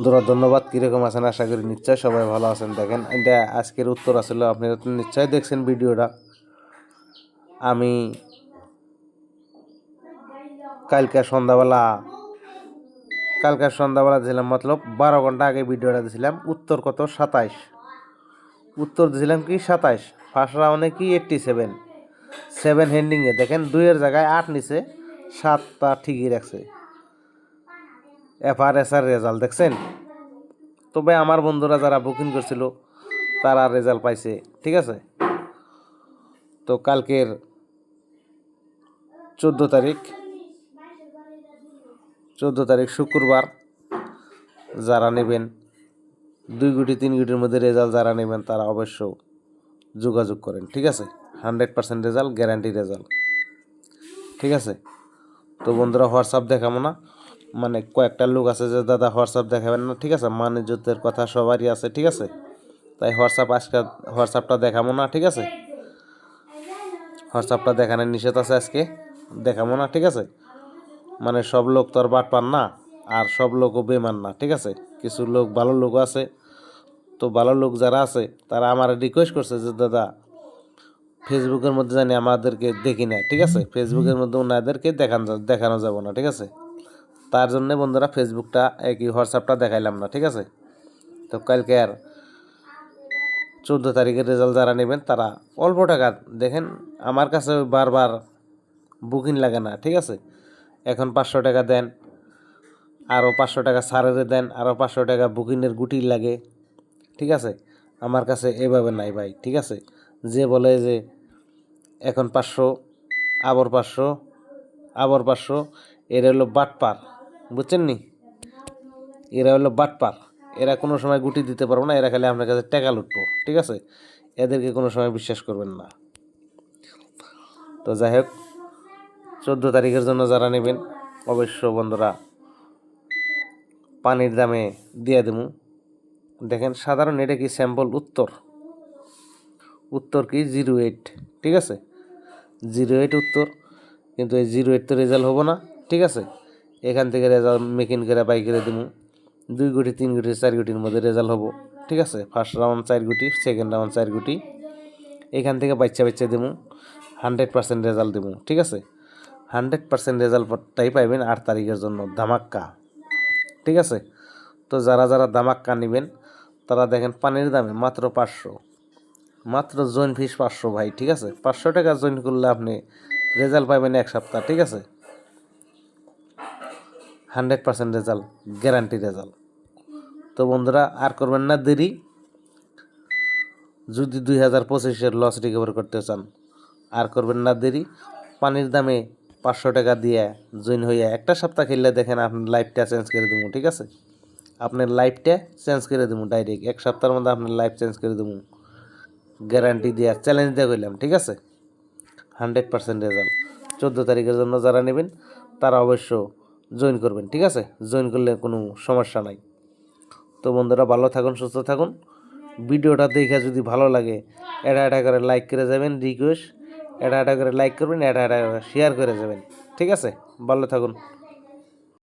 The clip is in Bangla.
বন্ধুরা ধন্যবাদ। কীরকম আছেন? আশা করি নিশ্চয় সবাই ভালো আছেন। দেখেন এটা আজকের উত্তর আসলে আপনারা তো নিশ্চয় দেখছেন ভিডিওটা। আমি কালকে সন্ধ্যাবেলা দিয়েছিলাম, মতলব 12 ঘন্টা আগে ভিডিওটা দিয়েছিলাম। উত্তর কত? 27। উত্তর দিয়েছিলাম কি 27। ফার্স্ট রাউন্ডে কি 87, 7 হেন্ডিংয়ে। দেখেন 2-এর জায়গায় 8 নিছে, 7টা ঠিকই রাখছে। FRSR রেজাল্ট দেখছেন? তবে আমার বন্ধুরা যারা বুকিং করছিল তারা রেজাল্ট পাইছে, ঠিক আছে। তো কালকের 14 তারিখ শুক্রবার যারা নেবেন 2 গুটি 3 গুটির মধ্যে রেজাল্ট যারা নেবেন তারা অবশ্য যোগাযোগ করেন, ঠিক আছে। 100% রেজাল্ট, গ্যারান্টি রেজাল্ট, ঠিক আছে। তো বন্ধুরা হোয়াটসঅ্যাপ দেখাবো না, মানে কয়েকটা লোক আছে যে দাদা হোয়াটসঅ্যাপ দেখাবেন না, ঠিক আছে। মান ইজ্জতের কথা সবারই আছে, ঠিক আছে। তাই হোয়াটসঅ্যাপটা দেখাবো না, ঠিক আছে। হোয়াটসঅ্যাপটা দেখানোর নিষেধ আছে, আজকে দেখাবো না, ঠিক আছে। মানে সব লোক তো আর বাট পান না, আর সব লোকও বেমান না, ঠিক আছে। কিছু লোক ভালো লোক আছে। তো ভালো লোক যারা আছে তারা আমার রিকোয়েস্ট করছে যে দাদা ফেসবুকের মধ্যে জানি আমাদেরকে দেখি না, ঠিক আছে। ফেসবুকের মধ্যে ওনাদেরকে দেখানো যাব না, ঠিক আছে। তার জন্যে বন্ধুরা ফেসবুকটা কি হোয়াটসঅ্যাপটা দেখাইলাম না, ঠিক আছে। তো কালকে আর 14 তারিখের রেজাল্ট যারা নেবেন তারা অল্প টাকা দেখেন, আমার কাছে বারবার বুকিং লাগে না, ঠিক আছে। এখন 500 টাকা দেন, আরও 500 টাকা সারেরে দেন, আরও 500 টাকা বুকিংয়ের গুটি লাগে, ঠিক আছে। আমার কাছে এভাবে নাই ভাই, ঠিক আছে। যে বলে যে এখন 500 আবার 500 আবার 500, এরা হলো বাটপার, বুঝছেন নি। এরা হলো বাটপার, এরা কোনো সময় গুটি দিতে পারবো না, এরা খালি আপনার কাছে টাকা লুটবো, ঠিক আছে। এদেরকে কোনো সময় বিশ্বাস করবেন না। তো যাই হোক 14 তারিখের জন্য যারা নেবেন অবশ্য বন্ধুরা পানির দামে দিয়ে দেবো। দেখেন সাধারণ এটা কি স্যাম্পল উত্তর কি 08, ঠিক আছে। 08 উত্তর, কিন্তু এই 08 তো রেজাল্ট হবো না, ঠিক আছে। এখান থেকে রেজাল্ট মেকিং করে বাই করে দেবো। 2 গুটি 3 গুটি 4 গুটির মধ্যে রেজাল্ট হবো, ঠিক আছে। ফার্স্ট রাউন্ড 4 গুটি, সেকেন্ড রাউন্ড 4 গুটি, এখান থেকে বাচ্চা দেবো। 100% রেজাল্ট দেবো, ঠিক আছে। 100% রেজাল্টটাই পাইবেন 8 তারিখের জন্য ধামাক্কা, ঠিক আছে। তো যারা ধামাক্কা নেবেন তারা দেখেন পানির দামে মাত্র 500, মাত্র জয়েন ফিস 500 ভাই, ঠিক আছে। 500 টাকা জয়েন করলে আপনি রেজাল্ট পাবেন 1 সপ্তাহ, ঠিক আছে। 100% রেজাল্ট, গ্যারান্টি রেজাল্ট। তো বন্ধুরা আর করবেন না দেরি। যদি 2025-এর লস রিকভার করতে চান আর করবেন না দেরি। পানির দামে 500 টাকা দিয়ে জয়েন হইয়া একটা সপ্তাহ খেললে দেখেন আপনার লাইফটা চেঞ্জ করে দেবো, ঠিক আছে। আপনার লাইফটা চেঞ্জ করে দেবো ডাইরেক্ট 1 সপ্তাহের মধ্যে আপনার লাইফ চেঞ্জ করে দেবো, গ্যারান্টি দিয়ে চ্যালেঞ্জ দিয়ে কইলাম, ঠিক আছে। 100% রেজাল্ট। 14 তারিখের জন্য যারা নেবেন তারা অবশ্য জয়েন করবেন, ঠিক আছে। জয়েন করলে কোনো সমস্যা নাই। তো বন্ধুরা ভালো থাকুন, সুস্থ থাকুন। ভিডিওটা দেখে যদি ভালো লাগে এটা করে লাইক করে যাবেন, রিকোয়েস্ট এটা করে লাইক করবেন, এটা করে শেয়ার করে যাবেন, ঠিক আছে। ভালো থাকুন।